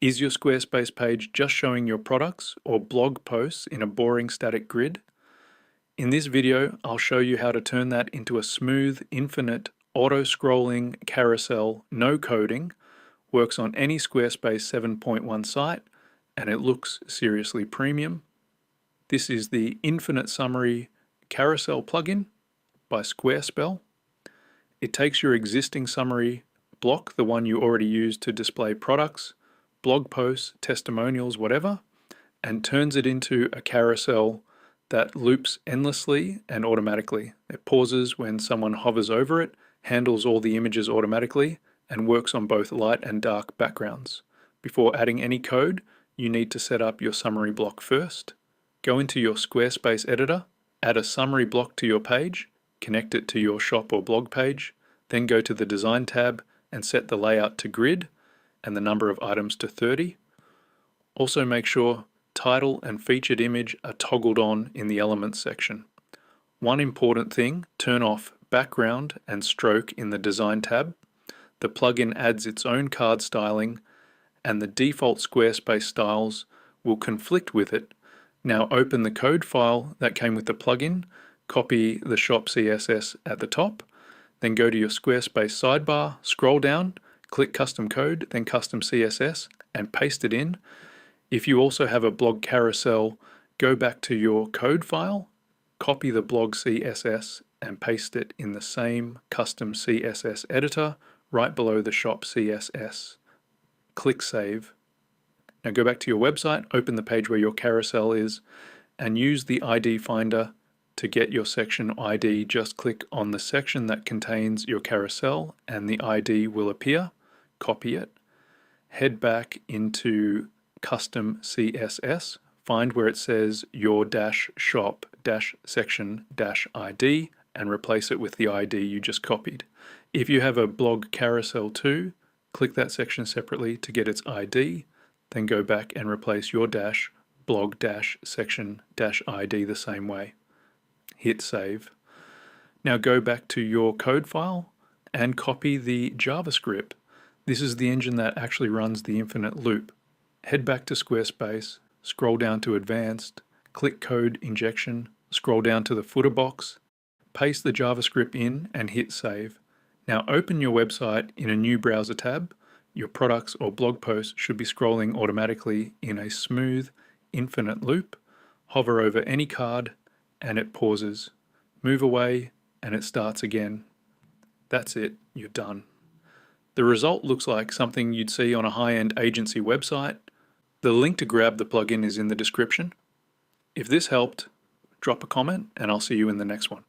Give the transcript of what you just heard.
Is your Squarespace page just showing your products or blog posts in a boring static grid? In this video, I'll show you how to turn that into a smooth, infinite, auto-scrolling carousel, no coding, works on any Squarespace 7.1 site, and it looks seriously premium. This is the Infinite Summary Carousel plugin by Squarespace. It takes your existing summary block, the one you already use to display products, blog posts, testimonials, whatever, and turns it into a carousel that loops endlessly and automatically. It pauses when someone hovers over it, handles all the images automatically, and works on both light and dark backgrounds. Before adding any code, you need to set up your summary block first. Go into your Squarespace editor, add a summary block to your page, connect it to your shop or blog page, then go to the Design tab and set the layout to grid and the number of items to 30. Also make sure title and featured image are toggled on in the Elements section. One important thing, turn off background and stroke in the Design tab. The plugin adds its own card styling and the default Squarespace styles will conflict with it. Now open the code file that came with the plugin, copy the shop CSS at the top, then go to your Squarespace sidebar, scroll down, click Custom Code, then Custom CSS, and paste it in. If you also have a blog carousel, go back to your code file, copy the blog CSS, and paste it in the same custom CSS editor right below the shop CSS. Click Save. Now go back to your website, open the page where your carousel is, and use the ID finder to get your section ID. Just click on the section that contains your carousel and the ID will appear. Copy it, head back into custom CSS, find where it says your shop section ID and replace it with the ID you just copied. If you have a blog carousel too, click that section separately to get its ID, then go back and replace your blog section ID the same way. Hit save. Now go back to your code file and copy the JavaScript. This is the engine that actually runs the infinite loop. Head back to Squarespace, scroll down to Advanced, click Code Injection, scroll down to the footer box, paste the JavaScript in and hit save. Now open your website in a new browser tab. Your products or blog posts should be scrolling automatically in a smooth, infinite loop. Hover over any card and it pauses. Move away and it starts again. That's it, you're done. The result looks like something you'd see on a high-end agency website. The link to grab the plugin is in the description. If this helped, drop a comment and I'll see you in the next one.